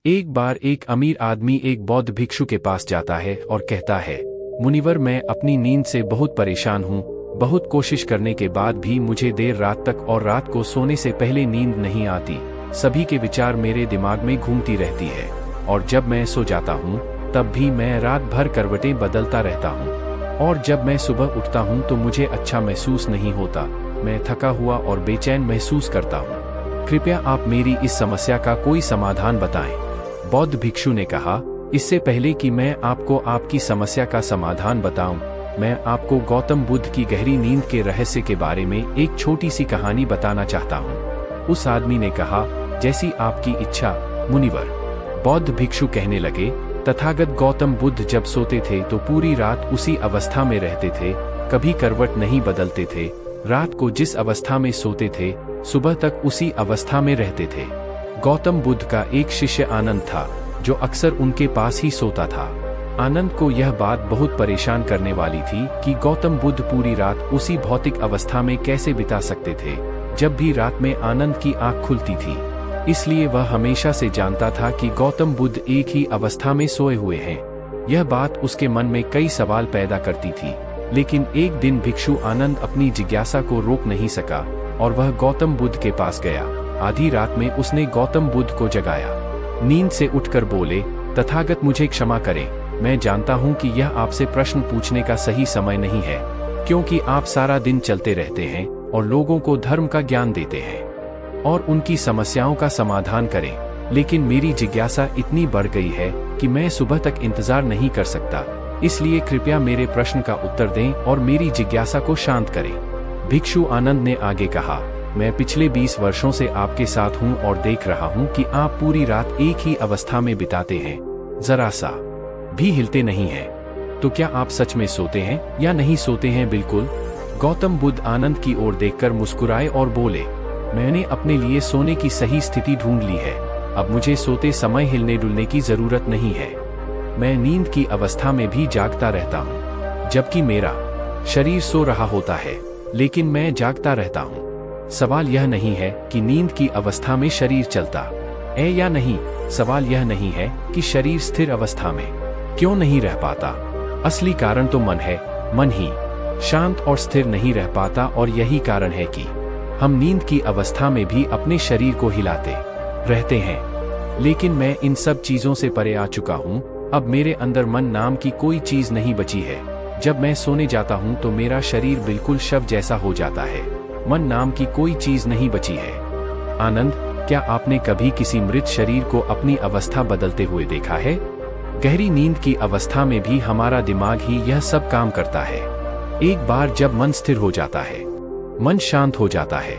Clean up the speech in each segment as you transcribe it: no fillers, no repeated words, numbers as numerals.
एक बार एक अमीर आदमी एक बौद्ध भिक्षु के पास जाता है और कहता है, मुनिवर, मैं अपनी नींद से बहुत परेशान हूँ। बहुत कोशिश करने के बाद भी मुझे देर रात तक और रात को सोने से पहले नींद नहीं आती। सभी के विचार मेरे दिमाग में घूमती रहती है और जब मैं सो जाता हूँ तब भी मैं रात भर करवटें बदलता रहता हूँ और जब मैं सुबह उठता हूँ तो मुझे अच्छा महसूस नहीं होता। मैं थका हुआ और बेचैन महसूस करता हूँ। कृपया आप मेरी इस समस्या का कोई समाधान बताएं। बौद्ध भिक्षु ने कहा, इससे पहले कि मैं आपको आपकी समस्या का समाधान बताऊं, मैं आपको गौतम बुद्ध की गहरी नींद के रहस्य के बारे में एक छोटी सी कहानी बताना चाहता हूं। उस आदमी ने कहा, जैसी आपकी इच्छा मुनिवर। बौद्ध भिक्षु कहने लगे, तथागत गौतम बुद्ध जब सोते थे तो पूरी रात उसी अवस्था में रहते थे, कभी करवट नहीं बदलते थे। रात को जिस अवस्था में सोते थे सुबह तक उसी अवस्था में रहते थे। गौतम बुद्ध का एक शिष्य आनंद था जो अक्सर उनके पास ही सोता था। आनंद को यह बात बहुत परेशान करने वाली थी कि गौतम बुद्ध पूरी रात उसी भौतिक अवस्था में कैसे बिता सकते थे जब भी रात में आनंद की आंख खुलती थी। इसलिए वह हमेशा से जानता था कि गौतम बुद्ध एक ही अवस्था में सोए हुए हैं। यह बात उसके मन में कई सवाल पैदा करती थी, लेकिन एक दिन भिक्षु आनंद अपनी जिज्ञासा को रोक नहीं सका और वह गौतम बुद्ध के पास गया। आधी रात में उसने गौतम बुद्ध को जगाया। नींद से उठकर बोले, तथागत मुझे क्षमा करें, मैं जानता हूं कि यह आपसे प्रश्न पूछने का सही समय नहीं है, क्योंकि आप सारा दिन चलते रहते हैं और लोगों को धर्म का ज्ञान देते हैं और उनकी समस्याओं का समाधान करें। लेकिन मेरी जिज्ञासा इतनी बढ़ गई है कि मैं सुबह तक इंतजार नहीं कर सकता, इसलिए कृपया मेरे प्रश्न का उत्तर दें और मेरी जिज्ञासा को शांत करें। भिक्षु आनंद ने आगे कहा, मैं पिछले 20 वर्षों से आपके साथ हूं और देख रहा हूं कि आप पूरी रात एक ही अवस्था में बिताते हैं, जरा सा भी हिलते नहीं हैं। तो क्या आप सच में सोते हैं या नहीं सोते हैं? बिल्कुल। गौतम बुद्ध आनंद की ओर देखकर मुस्कुराए और बोले, मैंने अपने लिए सोने की सही स्थिति ढूंढ ली है। अब मुझे सोते समय हिलने डुलने की जरूरत नहीं है। मैं नींद की अवस्था में भी जागता रहता हूँ, जबकि मेरा शरीर सो रहा होता है, लेकिन मैं जागता रहता हूँ। सवाल यह नहीं है कि नींद की अवस्था में शरीर चलता है या नहीं, सवाल यह नहीं है कि शरीर स्थिर अवस्था में क्यों नहीं रह पाता। असली कारण तो मन है। मन ही शांत और स्थिर नहीं रह पाता और यही कारण है कि हम नींद की अवस्था में भी अपने शरीर को हिलाते रहते हैं। लेकिन मैं इन सब चीजों से परे आ चुका हूँ। अब मेरे अंदर मन नाम की कोई चीज नहीं बची है। जब मैं सोने जाता हूँ तो मेरा शरीर बिल्कुल शव जैसा हो जाता है। मन नाम की कोई चीज नहीं बची है। आनंद, क्या आपने कभी किसी मृत शरीर को अपनी अवस्था बदलते हुए देखा है? गहरी नींद की अवस्था में भी हमारा दिमाग ही यह सब काम करता है। एक बार जब मन स्थिर हो जाता है, मन शांत हो जाता है,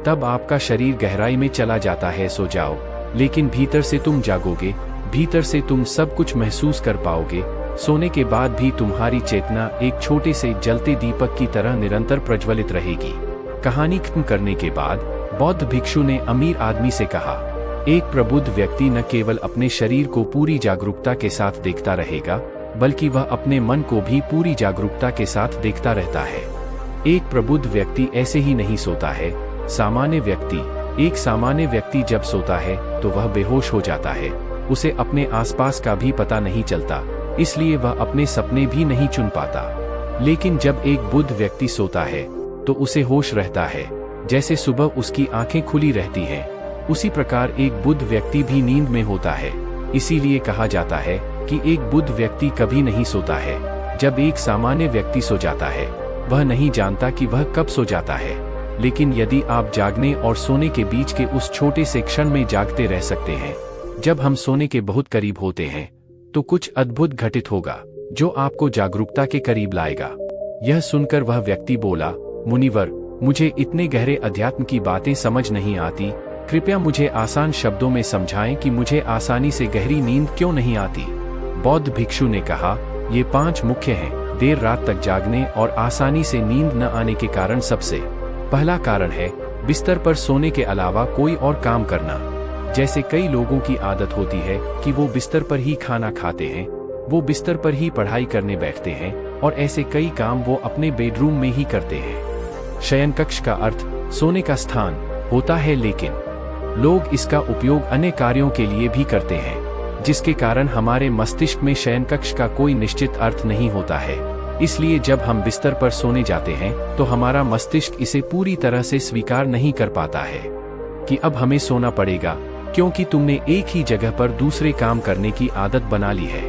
तब आपका शरीर गहराई में चला जाता है। सो जाओ, लेकिन भीतर से तुम जागोगे। भीतर से तुम सब कुछ महसूस कर पाओगे। सोने के बाद भी तुम्हारी चेतना एक छोटे से जलते दीपक की तरह निरंतर प्रज्वलित रहेगी। कहानी खत्म करने के बाद बौद्ध भिक्षु ने अमीर आदमी से कहा, एक प्रबुद्ध व्यक्ति न केवल अपने शरीर को पूरी जागरूकता के साथ देखता रहेगा, बल्कि वह अपने मन को भी पूरी जागरूकता के साथ देखता रहता है। एक प्रबुद्ध व्यक्ति ऐसे ही नहीं सोता है। एक सामान्य व्यक्ति जब सोता है तो वह बेहोश हो जाता है। उसे अपने आसपास का भी पता नहीं चलता, इसलिए वह अपने सपने भी नहीं चुन पाता। लेकिन जब एक बुद्ध व्यक्ति सोता है तो उसे होश रहता है। जैसे सुबह उसकी आंखें खुली रहती हैं, उसी प्रकार एक बुद्ध व्यक्ति भी नींद में होता है। इसीलिए कहा जाता है कि एक बुद्ध व्यक्ति कभी नहीं सोता है। जब एक सामान्य व्यक्ति सो जाता है, वह नहीं जानता कि वह कब सो जाता है। लेकिन यदि आप जागने और सोने के बीच के उस छोटे से क्षण में जागते रह सकते हैं, जब हम सोने के बहुत करीब होते हैं, तो कुछ अद्भुत घटित होगा जो आपको जागरूकता के करीब लाएगा। यह सुनकर वह व्यक्ति बोला, मुनिवर, मुझे इतने गहरे अध्यात्म की बातें समझ नहीं आती। कृपया मुझे आसान शब्दों में समझाएं कि मुझे आसानी से गहरी नींद क्यों नहीं आती। बौद्ध भिक्षु ने कहा, ये 5 मुख्य हैं देर रात तक जागने और आसानी से नींद न आने के कारण। सबसे पहला कारण है बिस्तर पर सोने के अलावा कोई और काम करना। जैसे कई लोगों की आदत होती है कि वो बिस्तर पर ही खाना खाते हैं, वो बिस्तर पर ही पढ़ाई करने बैठते हैं और ऐसे कई काम वो अपने बेडरूम में ही करते हैं। शयन कक्ष का अर्थ सोने का स्थान होता है, लेकिन लोग इसका उपयोग अन्य कार्यों के लिए भी करते हैं, जिसके कारण हमारे मस्तिष्क में शयनकक्ष का कोई निश्चित अर्थ नहीं होता है। इसलिए जब हम बिस्तर पर सोने जाते हैं तो हमारा मस्तिष्क इसे पूरी तरह से स्वीकार नहीं कर पाता है कि अब हमें सोना पड़ेगा, क्योंकि तुमने एक ही जगह पर दूसरे काम करने की आदत बना ली है।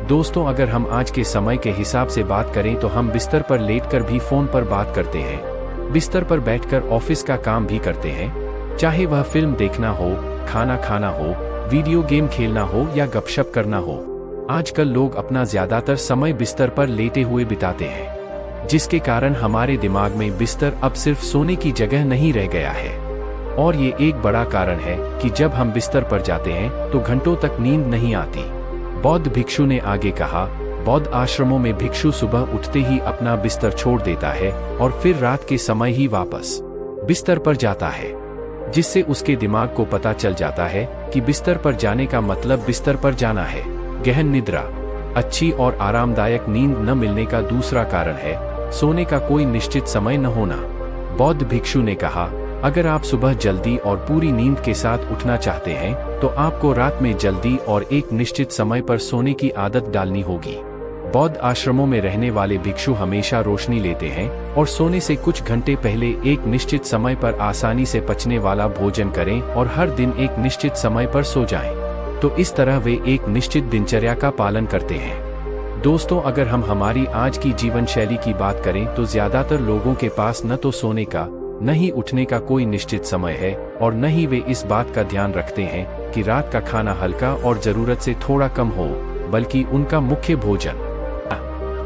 दोस्तों, अगर हम आज के समय के हिसाब से बात करें तो हम बिस्तर पर लेटकर भी फोन पर बात करते हैं, बिस्तर पर बैठकर ऑफिस का काम भी करते हैं, चाहे वह फिल्म देखना हो, खाना खाना हो, वीडियो गेम खेलना हो या गपशप करना हो। आजकल लोग अपना ज्यादातर समय बिस्तर पर लेटे हुए बिताते हैं, जिसके कारण हमारे दिमाग में बिस्तर अब सिर्फ सोने की जगह नहीं रह गया है। और ये एक बड़ा कारण है कि जब हम बिस्तर पर जाते हैं तो घंटों तक नींद नहीं आती। बौद्ध भिक्षु ने आगे कहा, बौद्ध आश्रमों में भिक्षु सुबह उठते ही अपना बिस्तर छोड़ देता है और फिर रात के समय ही वापस बिस्तर पर जाता है, जिससे उसके दिमाग को पता चल जाता है कि बिस्तर पर जाने का मतलब बिस्तर पर जाना है। गहन निद्रा, अच्छी और आरामदायक नींद न मिलने का दूसरा कारण है सोने का कोई निश्चित समय न होना। बौद्ध भिक्षु ने कहा, अगर आप सुबह जल्दी और पूरी नींद के साथ उठना चाहते हैं तो आपको रात में जल्दी और एक निश्चित समय पर सोने की आदत डालनी होगी। बौद्ध आश्रमों में रहने वाले भिक्षु हमेशा रोशनी लेते हैं और सोने से कुछ घंटे पहले एक निश्चित समय पर आसानी से पचने वाला भोजन करें और हर दिन एक निश्चित समय पर सो जाएं। तो इस तरह वे एक निश्चित दिनचर्या का पालन करते हैं। दोस्तों, अगर हम हमारी आज की जीवन शैली की बात करें तो ज्यादातर लोगों के पास न तो सोने का न ही उठने का कोई निश्चित समय है और न ही वे इस बात का ध्यान रखते हैं कि रात का खाना हल्का और जरूरत से थोड़ा कम हो, बल्कि उनका मुख्य भोजन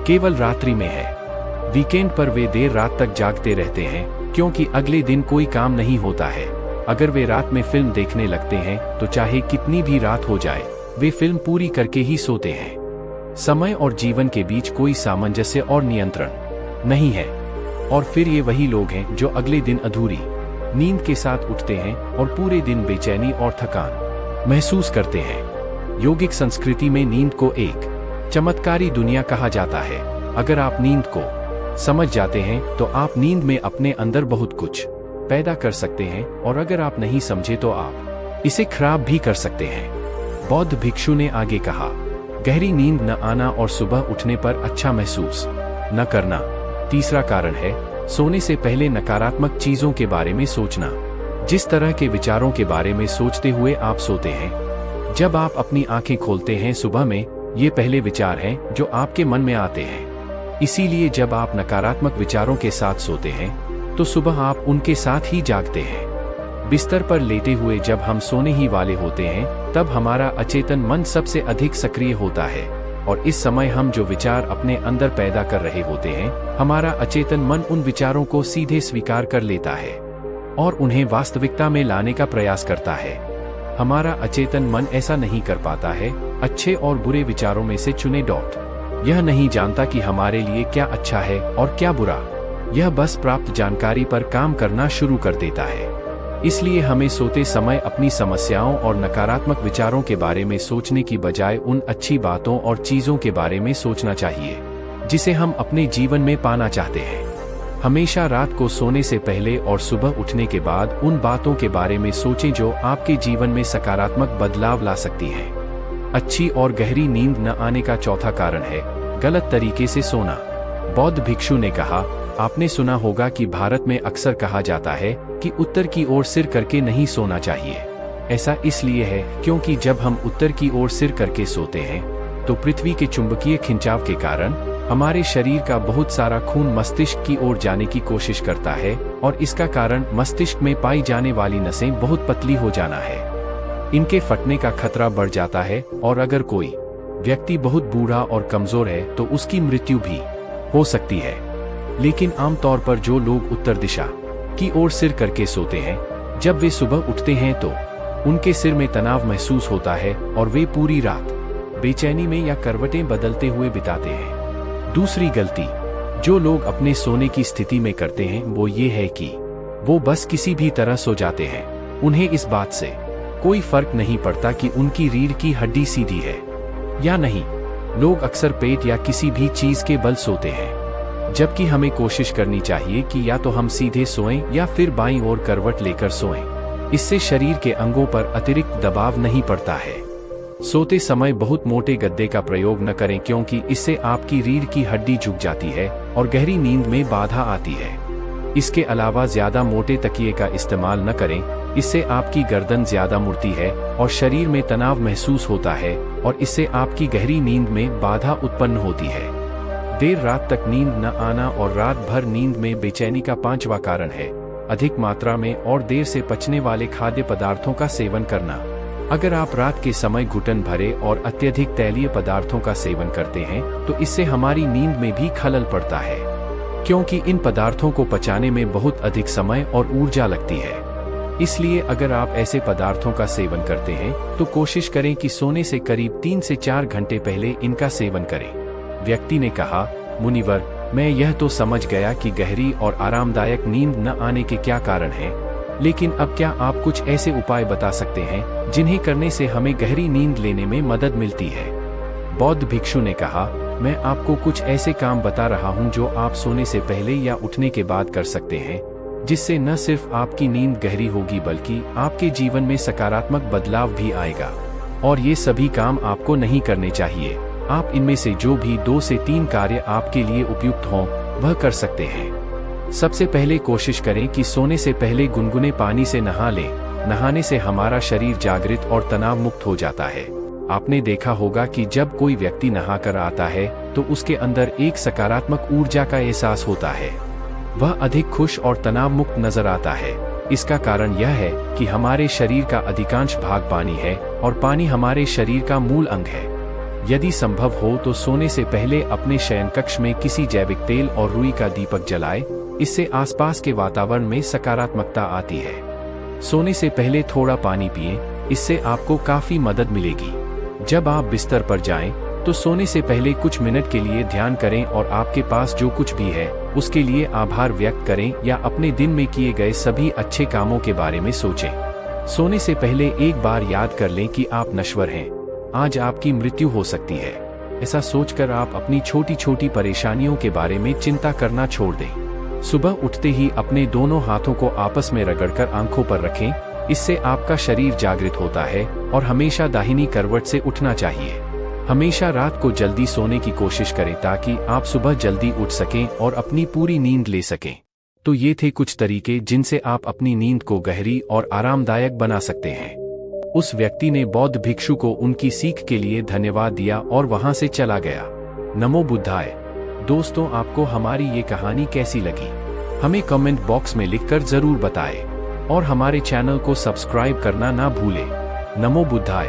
केवल रात्रि में है। वीकेंड पर वे देर रात तक जागते रहते हैं क्योंकि अगले दिन कोई काम नहीं होता है। अगर वे रात में फिल्म देखने लगते हैं तो चाहे कितनी भी रात हो जाए वे फिल्म पूरी करके ही सोते हैं। समय और जीवन के बीच कोई सामंजस्य और नियंत्रण नहीं है। और फिर ये वही लोग हैं जो अगले दिन अधूरी नींद के साथ उठते हैं और पूरे दिन बेचैनी और थकान महसूस करते हैं। योगिक संस्कृति में नींद को एक चमत्कारी दुनिया कहा जाता है। अगर आप नींद को समझ जाते हैं तो आप नींद में अपने अंदर बहुत कुछ पैदा कर सकते हैं, और अगर आप नहीं समझे तो आप इसे खराब भी कर सकते हैं। बौद्ध भिक्षु ने आगे कहा, गहरी नींद न आना और सुबह उठने पर अच्छा महसूस न करना। तीसरा कारण है सोने से पहले नकारात्मक चीजों के बारे में सोचना। जिस तरह के विचारों के बारे में सोचते हुए आप सोते हैं, जब आप अपनी आंखें खोलते हैं सुबह में, ये पहले विचार हैं जो आपके मन में आते हैं। इसीलिए जब आप नकारात्मक विचारों के साथ सोते हैं तो सुबह आप उनके साथ ही जागते हैं। बिस्तर पर लेटे हुए जब हम सोने ही वाले होते हैं तब हमारा अचेतन मन सबसे अधिक सक्रिय होता है, और इस समय हम जो विचार अपने अंदर पैदा कर रहे होते हैं, हमारा अचेतन मन उन विचारों को सीधे स्वीकार कर लेता है और उन्हें वास्तविकता में लाने का प्रयास करता है। हमारा अचेतन मन ऐसा नहीं कर पाता है। अच्छे और बुरे विचारों में से चुने डॉट यह नहीं जानता कि हमारे लिए क्या अच्छा है और क्या बुरा। यह बस प्राप्त जानकारी पर काम करना शुरू कर देता है। इसलिए हमें सोते समय अपनी समस्याओं और नकारात्मक विचारों के बारे में सोचने की बजाय उन अच्छी बातों और चीजों के बारे में सोचना चाहिए जिसे हम अपने जीवन में पाना चाहते हैं। हमेशा रात को सोने से पहले और सुबह उठने के बाद उन बातों के बारे में सोचें जो आपके जीवन में सकारात्मक बदलाव ला सकती हैं। अच्छी और गहरी नींद न आने का चौथा कारण है गलत तरीके से सोना। बौद्ध भिक्षु ने कहा, आपने सुना होगा कि भारत में अक्सर कहा जाता है कि उत्तर की ओर सिर करके नहीं सोना चाहिए। ऐसा इसलिए है क्योंकि जब हम उत्तर की ओर सिर करके सोते हैं तो पृथ्वी के चुंबकीय खिंचाव के कारण हमारे शरीर का बहुत सारा खून मस्तिष्क की ओर जाने की कोशिश करता है, और इसका कारण मस्तिष्क में पाई जाने वाली नसें बहुत पतली हो जाना है। इनके फटने का खतरा बढ़ जाता है, और अगर कोई व्यक्ति बहुत बूढ़ा और कमजोर है तो उसकी मृत्यु भी हो सकती है। लेकिन आमतौर पर जो लोग उत्तर दिशा की ओर सिर करके सोते हैं, जब वे सुबह उठते हैं तो उनके सिर में तनाव महसूस होता है और वे पूरी रात बेचैनी में या करवटें बदलते हुए बिताते हैं। दूसरी गलती जो लोग अपने सोने की स्थिति में करते हैं वो ये है कि वो बस किसी भी तरह सो जाते हैं। उन्हें इस बात से कोई फर्क नहीं पड़ता कि उनकी रीढ़ की हड्डी सीधी है या नहीं। लोग अक्सर पेट या किसी भी चीज के बल सोते हैं, जबकि हमें कोशिश करनी चाहिए कि या तो हम सीधे सोएं या फिर बाईं ओर करवट लेकर सोएं। इससे शरीर के अंगों पर अतिरिक्त दबाव नहीं पड़ता है। सोते समय बहुत मोटे गद्दे का प्रयोग न करें, क्योंकि इससे आपकी रीढ़ की हड्डी झुक जाती है और गहरी नींद में बाधा आती है। इसके अलावा ज्यादा मोटे तकिए का इस्तेमाल न करें, इससे आपकी गर्दन ज्यादा मुड़ती है और शरीर में तनाव महसूस होता है और इससे आपकी गहरी नींद में बाधा उत्पन्न होती है। देर रात तक नींद न आना और रात भर नींद में बेचैनी का 5वां कारण है अधिक मात्रा में और देर से पचने वाले खाद्य पदार्थों का सेवन करना। अगर आप रात के समय घुटन भरे और अत्यधिक तैलीय पदार्थों का सेवन करते हैं तो इससे हमारी नींद में भी खलल पड़ता है, क्योंकि इन पदार्थों को पचाने में बहुत अधिक समय और ऊर्जा लगती है। इसलिए अगर आप ऐसे पदार्थों का सेवन करते हैं तो कोशिश करें कि सोने से करीब 3 से 4 घंटे पहले इनका सेवन करें। व्यक्ति ने कहा, मुनिवर, मैं यह तो समझ गया कि गहरी और आरामदायक नींद न आने के क्या कारण हैं, लेकिन अब क्या आप कुछ ऐसे उपाय बता सकते हैं जिन्हें करने से हमें गहरी नींद लेने में मदद मिलती है? बौद्ध भिक्षु ने कहा, मैं आपको कुछ ऐसे काम बता रहा हूं जो आप सोने से पहले या उठने के बाद कर सकते हैं, जिससे न सिर्फ आपकी नींद गहरी होगी बल्कि आपके जीवन में सकारात्मक बदलाव भी आएगा। और ये सभी काम आपको नहीं करने चाहिए। आप इनमें से जो भी 2 से 3 कार्य आपके लिए उपयुक्त हों वह कर सकते हैं। सबसे पहले कोशिश करें कि सोने से पहले गुनगुने पानी से नहा लें। नहाने से हमारा शरीर जागृत और तनाव मुक्त हो जाता है। आपने देखा होगा कि जब कोई व्यक्ति नहाकर आता है तो उसके अंदर एक सकारात्मक ऊर्जा का एहसास होता है। वह अधिक खुश और तनाव मुक्त नजर आता है। इसका कारण यह है कि हमारे शरीर का अधिकांश भाग पानी है और पानी हमारे शरीर का मूल अंग है। यदि संभव हो तो सोने से पहले अपने शयन कक्ष में किसी जैविक तेल और रुई का दीपक जलाएं। इससे आसपास के वातावरण में सकारात्मकता आती है। सोने से पहले थोड़ा पानी पिएं, इससे आपको काफी मदद मिलेगी। जब आप बिस्तर पर जाएं, तो सोने से पहले कुछ मिनट के लिए ध्यान करें और आपके पास जो कुछ भी है उसके लिए आभार व्यक्त करें या अपने दिन में किए गए सभी अच्छे कामों के बारे में सोचें। सोने से पहले एक बार याद कर लें कि आप नश्वर हैं। आज आपकी मृत्यु हो सकती है। ऐसा सोचकर आप अपनी छोटी छोटी परेशानियों के बारे में चिंता करना छोड़ दें। सुबह उठते ही अपने दोनों हाथों को आपस में रगड़कर आंखों पर रखें। इससे आपका शरीर जागृत होता है और हमेशा दाहिनी करवट से उठना चाहिए। हमेशा रात को जल्दी सोने की कोशिश करें ताकि आप सुबह जल्दी उठ सकें और अपनी पूरी नींद ले सकें। तो ये थे कुछ तरीके जिनसे आप अपनी नींद को गहरी और आरामदायक बना सकते हैं। उस व्यक्ति ने बौद्ध भिक्षु को उनकी सीख के लिए धन्यवाद दिया और वहां से चला गया। नमो बुद्धाय। दोस्तों, आपको हमारी ये कहानी कैसी लगी हमें कमेंट बॉक्स में लिखकर जरूर बताएं और हमारे चैनल को सब्सक्राइब करना ना भूलें। नमो बुद्धाय।